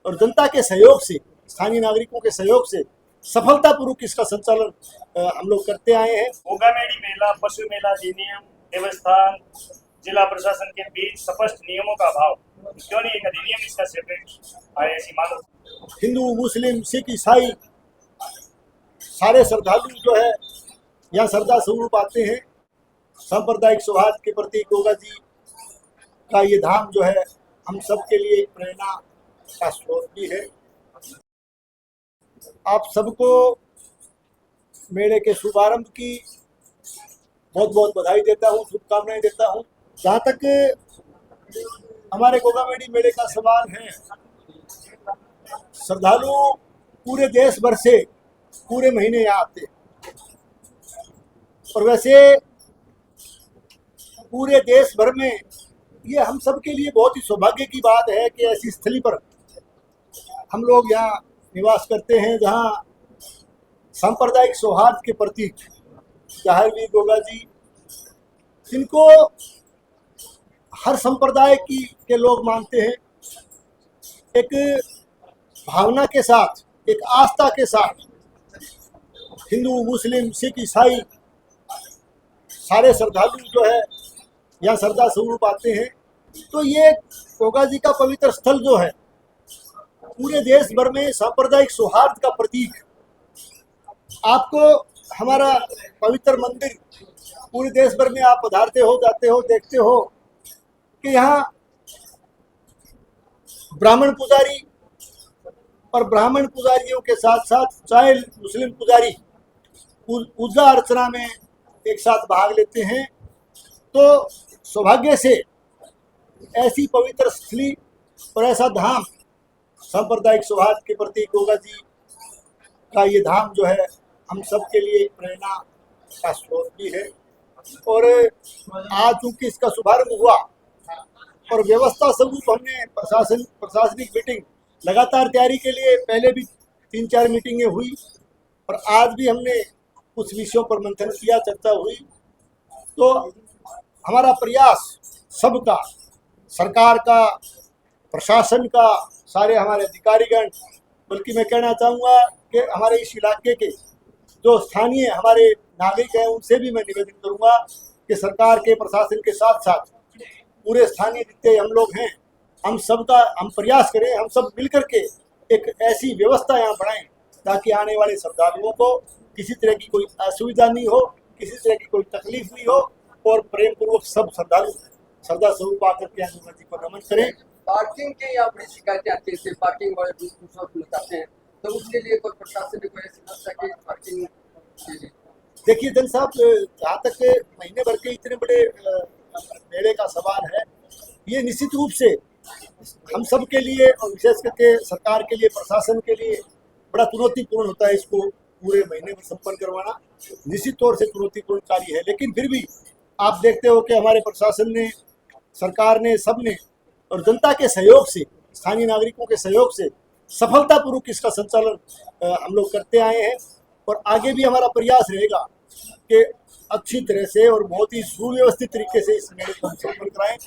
और जनता के सहयोग से, स्थानीय नागरिकों के सहयोग से सफलतापूर्वक इसका संचालन हम लोग करते आए हैं। गोगामेडी मेला, पशु मेला अधिनियम, देवस्थान, जिला प्रशासन के बीच स्पष्ट नियमों का अभाव, क्यों नहीं एक अधिनियम इसका सेपरेट आए, ऐसी मांग। हिंदू, मुस्लिम, सिख, ईसाई सारे श्रद्धालु जो है यहाँ श्रद्धा स्वरूप आते हैं। सांप्रदायिक सौहार्द के प्रतीक गोगा जी का ये धाम जो है हम सब के लिए एक प्रेरणा का स्रोत भी है। आप सबको मेले के शुभारंभ की बहुत बहुत बधाई देता हूँ, शुभकामनाएं देता हूँ। जहाँ तक हमारे गोगामेडी मेले का सवाल है, श्रद्धालु पूरे देश भर से पूरे महीने यहाँ आते हैं और वैसे पूरे देश भर में ये हम सब के लिए बहुत ही सौभाग्य की बात है कि ऐसी स्थली पर हम लोग यहाँ निवास करते हैं जहाँ सांप्रदायिक सौहार्द के प्रतीक जहारवीर गोगा जी, जिनको हर संप्रदाय के लोग मानते हैं, एक भावना के साथ, एक आस्था के साथ हिंदू, मुस्लिम, सिख, ईसाई सारे श्रद्धालु जो है यहाँ श्रद्धा स्वरूप आते हैं। तो ये गोगा जी का पवित्र स्थल जो है पूरे देश भर में सांप्रदायिक सौहार्द का प्रतीक। आपको हमारा पवित्र मंदिर पूरे देश भर में आप पधारते हो, जाते हो, देखते हो कि यहाँ ब्राह्मण पुजारी और ब्राह्मण पुजारियों के साथ साथ चाहे मुस्लिम पुजारी पूजा अर्चना में एक साथ भाग लेते हैं। तो सौभाग्य से ऐसी पवित्र स्थली और ऐसा धाम, सांप्रदायिक सौहार्द के प्रतीक गोगा जी का ये धाम जो है हम सब के लिए एक प्रेरणा का स्रोत भी है। और आज चूंकि इसका शुभारंभ हुआ और व्यवस्था स्वरूप हमने प्रशासनिक मीटिंग लगातार तैयारी के लिए पहले भी 3-4 मीटिंगें हुई और आज भी हमने कुछ विषयों पर मंथन किया, चर्चा हुई। तो हमारा प्रयास सबका, सरकार का, प्रशासन का, सारे हमारे अधिकारीगण, बल्कि मैं कहना चाहूँगा कि हमारे इस इलाके के जो स्थानीय हमारे नागरिक हैं उनसे भी मैं निवेदन करूँगा कि सरकार के, प्रशासन के साथ साथ पूरे स्थानीय जितने हम लोग हैं, हम सबका हम प्रयास करें, हम सब मिलकर के एक ऐसी व्यवस्था यहाँ बनाएं ताकि आने वाले श्रद्धालुओं को किसी तरह की कोई असुविधा नहीं हो, किसी तरह की कोई तकलीफ नहीं हो और प्रेम पूर्वक सब श्रद्धालु श्रद्धा स्वरूप आकर के गोगा जी को नमन करें। पार्किंग के यहाँ बड़ी शिकायतें आती है, पार्किंग वाले दूसरों बताते हैं, तो उसके लिए कोई प्रशासन ने कोई ऐसी व्यवस्था की पार्किंग के लिए? देखिए जन साहब, जहाँ तक महीने भर के इतने बड़े मेले का सवाल है, ये निश्चित रूप से हम सब के लिए और विशेष करके सरकार के लिए, प्रशासन के लिए बड़ा चुनौतीपूर्ण होता है। इसको पूरे महीने में संपन्न करवाना निश्चित तौर से चुनौतीपूर्ण कार्य है, लेकिन फिर भी आप देखते हो कि हमारे प्रशासन ने, सरकार ने, सब ने और जनता के सहयोग से, स्थानीय नागरिकों के सहयोग से सफलतापूर्वक इसका संचालन हम लोग करते आए हैं और आगे भी हमारा प्रयास रहेगा कि अच्छी तरह से और बहुत ही सुव्यवस्थित तरीके से इस मेले को संपन्न कराएं।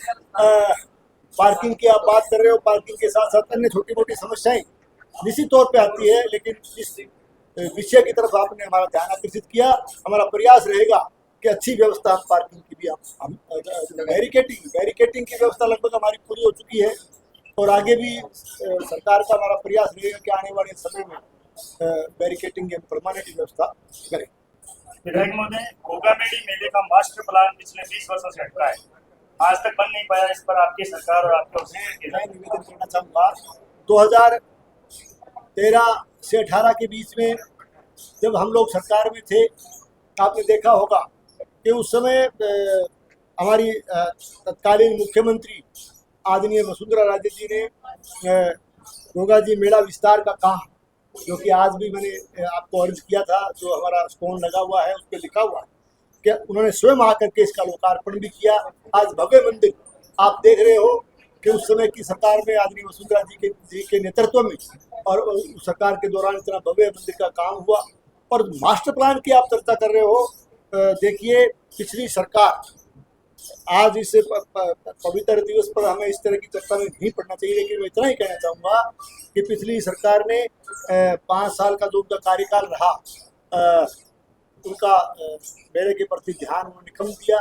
पार्किंग की आप बात कर रहे हो, पार्किंग के साथ साथ अन्य छोटी मोटी समस्याएं निश्चित तौर पे आती है, लेकिन इस विषय की तरफ आपने हमारा ध्यान आकर्षित किया। हमारा प्रयास रहेगा कि अच्छी व्यवस्था हम पार्किंग की भी हम बैरिकेटिंग की व्यवस्था लगभग हमारी पूरी हो चुकी है और आगे भी सरकार का हमारा प्रयास रहेगा कि आने वाले समय में बैरिकेटिंग की परमानेंट व्यवस्था करें। विधायक महोदय, गोगामेडी मेले का मास्टर प्लान पिछले 20 वर्षों से अटका है, आज तक बन नहीं पाया। इस पर आपकी सरकार और आपके मैं निवेदन करना चाहूँगा, 2013 से 18 के बीच में जब हम लोग सरकार में थे, आपने देखा होगा कि उस समय हमारी तत्कालीन मुख्यमंत्री आदरणीय वसुंधरा राजे जी ने गोगा जी मेला विस्तार का काम, जो कि आज भी मैंने आपको अर्ज किया था, जो हमारा स्टोन लगा हुआ है उस पर लिखा हुआ है कि उन्होंने स्वयं आकर के इसका लोकार्पण भी किया। आज भव्य मंदिर आप देख रहे हो कि उस समय की सरकार में आदरणीय वसुंधरा जी के नेतृत्व में और उस सरकार के दौरान इतना भव्य मंदिर का काम हुआ। और मास्टर प्लान की आप चर्चा कर रहे हो, देखिए पिछली सरकार आज इस पवित्र दिवस पर हमें इस तरह की चर्चा में नहीं पड़ना चाहिए, लेकिन मैं इतना ही कहना चाहूँगा कि पिछली सरकार ने 5 साल का जो उनका कार्यकाल रहा, उनका मेले के प्रति ध्यान उन्होंने कम दिया,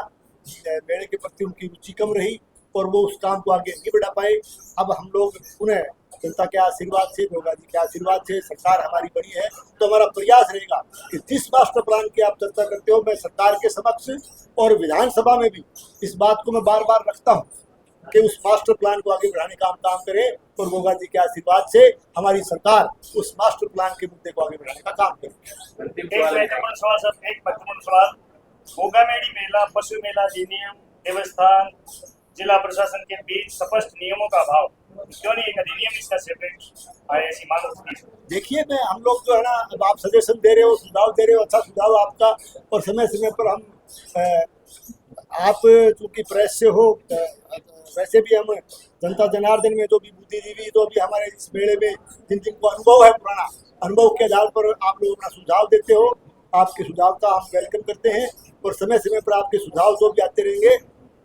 मेले के प्रति उनकी रुचि कम रही और वो उस काम को आगे नहीं बढ़ा पाए। अब हम लोग पुनः जनता के आशीर्वाद से, गोगा जी के आशीर्वाद से सरकार हमारी बनी है, तो हमारा प्रयास रहेगा कि जिस मास्टर प्लान की आप चर्चा करते हो, मैं सरकार के समक्ष और विधानसभा में भी इस बात को मैं बार बार रखता हूँ कि उस मास्टर प्लान को आगे बढ़ाने का हम काम करें और गोगा जी के आशीर्वाद से हमारी सरकार उस मास्टर प्लान के मुद्दे को आगे बढ़ाने का काम करे। एक महत्वपूर्ण सवाल, गोगामेडी मेला, पशु मेला अधिनियम, देवस्थान, जिला प्रशासन के बीच स्पष्ट नियमों का अभाव, क्यों नहीं एक अधिनियम इसका सेपरेट आए, ऐसी मांग होती है? देखिए, मैं हम लोग जो है ना, अब आप सजेशन दे रहे हो, सुझाव दे रहे हो, अच्छा सुझाव आपका, और समय समय पर हम आप चूँकि प्रेस से हो, वैसे भी हम जनता जनार्दन में जो भी बुद्धिजीवी, जो भी हमारे इस मेले में जिन जिनको अनुभव है, पुराना अनुभव के आधार पर आप लोग अपना सुझाव देते हो, आपके सुझाव का हम वेलकम करते हैं और समय समय पर आपके सुझाव जो भी आते रहेंगे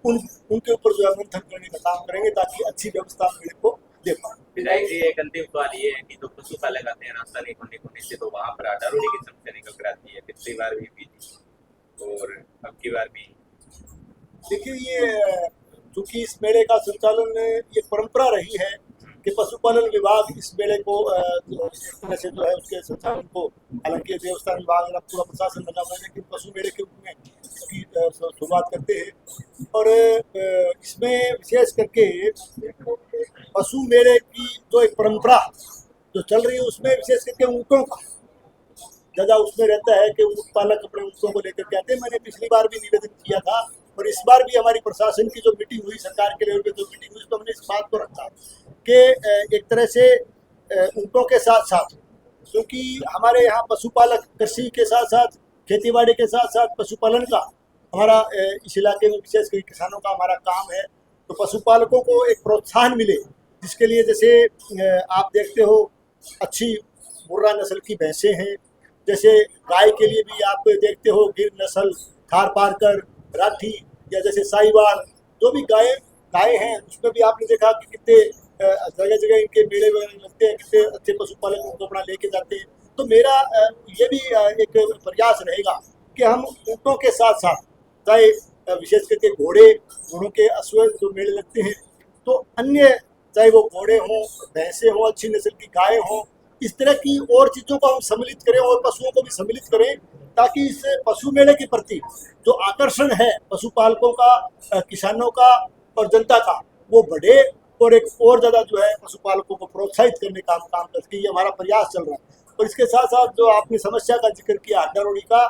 उनके ऊपर जो है मंथन करने का काम करेंगे, ताकि अच्छी व्यवस्था मेले को दे पाए। विधायक जी, एक अंतिम सवाल ये है कि जो पशुपालक आते हैं रास्ता नहीं खोलने से, तो वहाँ पर आधारों की समस्या निकल कर आती है, पिछली बार भी हुई थी और अब की बार भी। देखिए, ये चूँकि इस मेले का संचालन एक परंपरा रही है कि पशुपालन विभाग इस मेले को इस तरह से जो है उसके संचालन को, हालांकि देवस्थान विभाग और पूरा प्रशासन लगा हुआ है, लेकिन पशु मेले के रूप में इसकी शुरुआत करते हैं। और इसमें विशेष करके पशु मेले की जो एक परंपरा जो चल रही है, उसमें विशेष करके ऊँटों का ज़्यादा उसमें रहता है कि ऊँट पालक अपने ऊँटों को लेकर के आते हैं। मैंने पिछली बार भी निवेदन किया था और इस बार भी हमारी प्रशासन की जो मीटिंग हुई, सरकार के लेवल पे जो मीटिंग हुई, तो हमने इस बात को रखा कि एक तरह से ऊँटों के साथ साथ, क्योंकि हमारे यहाँ पशुपालक कृषि के साथ साथ, खेतीबाड़ी के साथ साथ पशुपालन का हमारा इस इलाके में विशेष कर किसानों का हमारा काम है, तो पशुपालकों को एक प्रोत्साहन मिले, जिसके लिए जैसे आप देखते हो अच्छी मुर्रा नस्ल की भैंसें हैं, जैसे गाय के लिए भी आप देखते हो गिर नस्ल, थार पारकर, राठी, या जैसे साहिवाल, जो भी गाय हैं, उसमें भी आपने देखा कि कितने जगह जगह इनके मेले वगैरह लगते हैं, कितने अच्छे पशुपालक उनको अपना लेके जाते हैं। तो मेरा ये भी एक प्रयास रहेगा कि हम ऊँटों के साथ साथ, चाहे विशेष करके घोड़ों के अश्व जो मेले लगते हैं, तो अन्य चाहे वो घोड़े हों, भैंसे हों, अच्छी नस्ल की गाय हों, इस तरह की और चीज़ों को हम सम्मिलित करें और पशुओं को भी सम्मिलित करें, ताकि इस पशु मेले के प्रति जो आकर्षण है पशुपालकों का, किसानों का और जनता का, वो बढ़े और एक और ज़्यादा जो है पशुपालकों को प्रोत्साहित करने का हम काम करके, ये हमारा प्रयास चल रहा है। और इसके साथ साथ जो आपने समस्या का जिक्र किया हड्डारोड़ी का,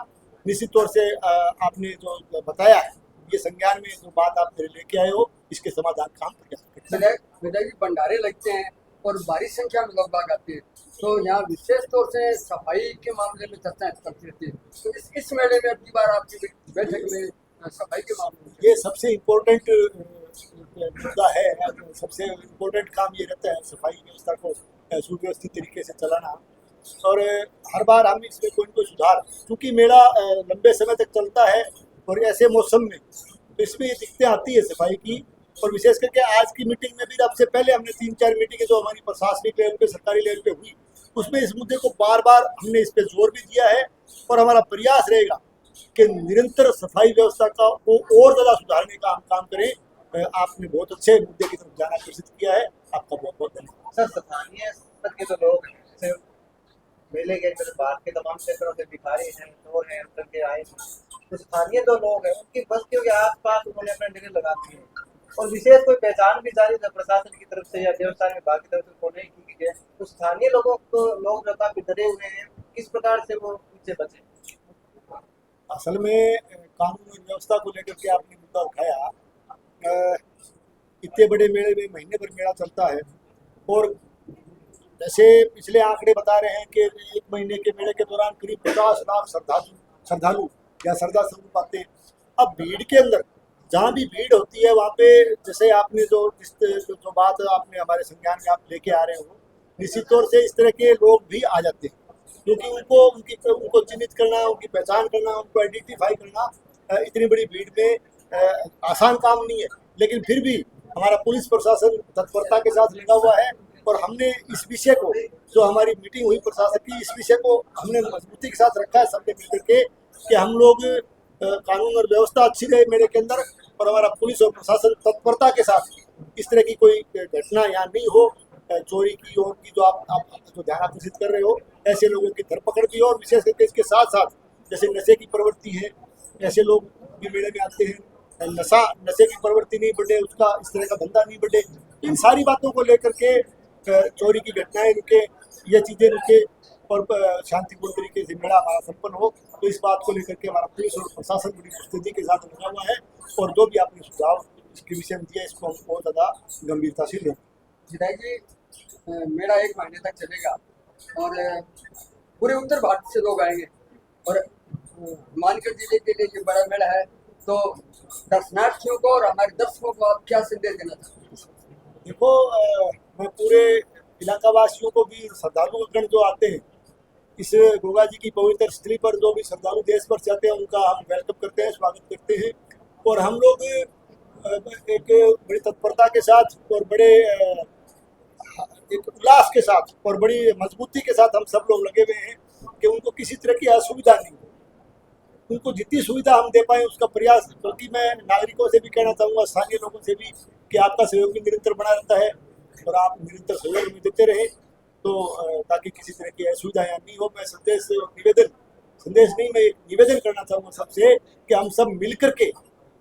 निश्चित तौर से आपने जो बताया है, ये संज्ञान में जो बात आप मेरे लेके आए हो, इसके समाधान का हम प्रयास करते हैं। विधायक जी, भंडारे लगते हैं और भारी संख्या में लोग बाग आते हैं, तो यहाँ विशेष तौर से सफाई के मामले में चर्चा चलती रहती है, तो इस मेले में अब की बार आपकी बैठक में सफाई के मामले में ये सबसे इम्पोर्टेंट मुद्दा है, सबसे इम्पोर्टेंट काम ये रहता है सफाई व्यवस्था को सुव्यवस्थित तरीके से चलाना। और हर बार हम इसमें कोई न कोई सुधार, क्योंकि मेला लंबे समय तक चलता है और ऐसे मौसम में तो इसमें ये दिक्कतें आती है सफाई की। और विशेष करके आज की मीटिंग में भी, अब से पहले हमने 3-4 मीटिंगें जो हमारी प्रशासनिक लेवल पे, सरकारी लेवल पे हुई, उसमें इस मुद्दे को बार बार हमने इस पे जोर भी दिया है और हमारा प्रयास रहेगा कि निरंतर सफाई व्यवस्था का को और ज़्यादा सुधारने का हम काम करें। आपने बहुत अच्छे मुद्दे की तरफ ध्यान आकर्षित किया है, आपका बहुत बहुत धन्यवाद। सर, स्थानीय स्तर के जो लोग हैं, जैसे मेले के अंदर बाहर के तमाम क्षेत्रों से भिखारी हैं, चोर हैं, उतर के आए हैं, तो स्थानीय जो लोग हैं उनकी बस्तियों के आसपास उन्होंने अपने डेरे लगाती है और विशेष कोई पहचान भी जारी प्रशासन की तरफ से या देवस्थान विभाग की तरफ से को नहीं की गई है, तो स्थानीय लोगों को, लोग जो काफी डरे हुए हैं, किस प्रकार से वो इससे बचे? असल में कानून और व्यवस्था को लेकर के आपने मुद्दा उठाया। इतने बड़े मेले में महीने भर मेला चलता है और जैसे पिछले आंकड़े बता रहे हैं कि 1 महीने के मेले के दौरान करीब 50 लाख श्रद्धालु या श्रद्धा स्वरूप आते हैं। अब भीड़ के अंदर, जहाँ भी भीड़ होती है, वहाँ पे जैसे आपने जो बात आपने हमारे संज्ञान में आप लेके आ रहे हो, निश्चित तौर से इस तरह के लोग भी आ जाते हैं, क्योंकि उनको चिन्हित करना, उनकी पहचान करना, उनको आइडेंटिफाई करना इतनी बड़ी भीड़ में आसान काम नहीं है, लेकिन फिर भी हमारा पुलिस प्रशासन तत्परता के साथ लगा हुआ है। और हमने इस विषय को, जो हमारी मीटिंग हुई प्रशासन की, इस विषय को हमने मजबूती के साथ रखा है सबने मिलकर के कि हम लोग कानून और व्यवस्था अच्छी रहे मेले के अंदर, और हमारा पुलिस और प्रशासन तत्परता के साथ इस तरह की कोई घटना यहाँ नहीं हो, चोरी की और की जो आप जो ध्यान आकर्षित कर रहे हो, ऐसे लोगों की धरपकड़ भी हो। और विशेष करके इसके साथ साथ जैसे नशे की प्रवृत्ति है, ऐसे लोग भी मेले में आते हैं, नशे की प्रवृत्ति नहीं बढ़े, उसका इस तरह का धंधा नहीं बढ़े, इन सारी बातों को लेकर के चोरी की घटनाएं रुके, ये चीज़ें रुके और शांतिपूर्ण तरीके से मेला हमारा संपन्न हो। तो इस बात को लेकर के हमारा पुलिस और प्रशासन बड़ी मुस्तैदी के साथ लगा हुआ है, और जो भी आपने सुझाव इसके विषय में दिया, इसको हम बहुत ज़्यादा गंभीरता से लें। विधायक जी, मेला 1 महीने तक चलेगा और पूरे उत्तर भारत से लोग आएंगे, और मानकर जिले के लिए ये बड़ा मेला है, तो दर्शनार्थियों को और हमारे दर्शकों को आप क्या संदेश देना चाहते हैं? देखो, मैं पूरे इलाका वासियों को भी, श्रद्धालुगण जो आते हैं इस गोगा जी की पवित्र स्थली पर, जो भी श्रद्धालु देश पर जाते हैं, उनका हम वेलकम करते हैं, स्वागत करते हैं। और हम लोग एक बड़ी तत्परता के साथ और बड़े एक उल्लास के साथ और बड़ी मजबूती के साथ हम सब लोग लगे हुए हैं कि उनको किसी तरह की असुविधा नहीं हो, उनको जितनी सुविधा हम दे पाएँ उसका प्रयास। बल्कि मैं नागरिकों से भी कहना चाहूँगा, स्थानीय लोगों से भी, कि आपका सहयोग भी निरंतर बना रहता है और आप निरंतर सहयोग में देते रहें, तो ताकि किसी तरह की असुविधा यहाँ नहीं हो। मैं मैं निवेदन करना चाहूँगा सबसे कि हम सब मिल करके,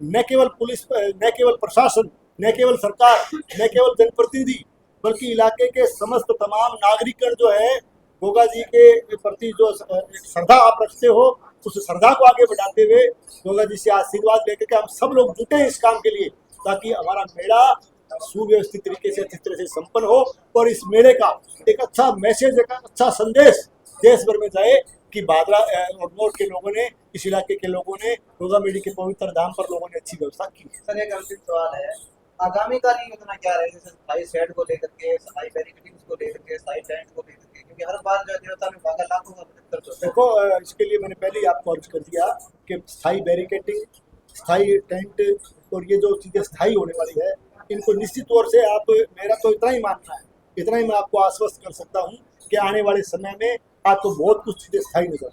न केवल पुलिस, न केवल प्रशासन, न केवल सरकार, न केवल जनप्रतिनिधि, बल्कि इलाके के समस्त तमाम नागरिकगण जो है गोगा जी के प्रति जो श्रद्धा आप रखते हो, उस श्रद्धा को आगे बढ़ाते हुए गोगा जी से आशीर्वाद लेकर के हम सब लोग जुटे हैं इस काम के लिए, ताकि हमारा मेला सुव्यवस्थित तरीके से अच्छी तरह से संपन्न हो और इस मेले का एक अच्छा मैसेज, एक अच्छा संदेश देश भर में जाए कि भादरा और मोर के लोगों ने, इस इलाके के लोगों ने, गोगा मेले के पवित्र धाम पर लोगों ने अच्छी व्यवस्था की है। सर, एक अंतिम सवाल है, आगामी कार्य योजना क्या रहेगी? जैसे स्थायी शेड को लेकर के, स्थायी बैरिकेडिंग्स को लेकर के, स्थायी टेंट को लेकर के, क्योंकि हर बार जो देवता में भागा लाखों का बजट खर्च। देखो, इसके लिए मैंने पहले ही आपको अर्ज कर दिया कि स्थायी बैरिकेडिंग, स्थायी टेंट और ये जो चीज़ें स्थायी होने वाली है, इनको निश्चित तौर से आप, मेरा तो इतना ही मानना है, इतना ही मैं आपको आश्वस्त कर सकता हूँ कि आने वाले समय में आपको बहुत कुछ चीज़ें स्थायी नजर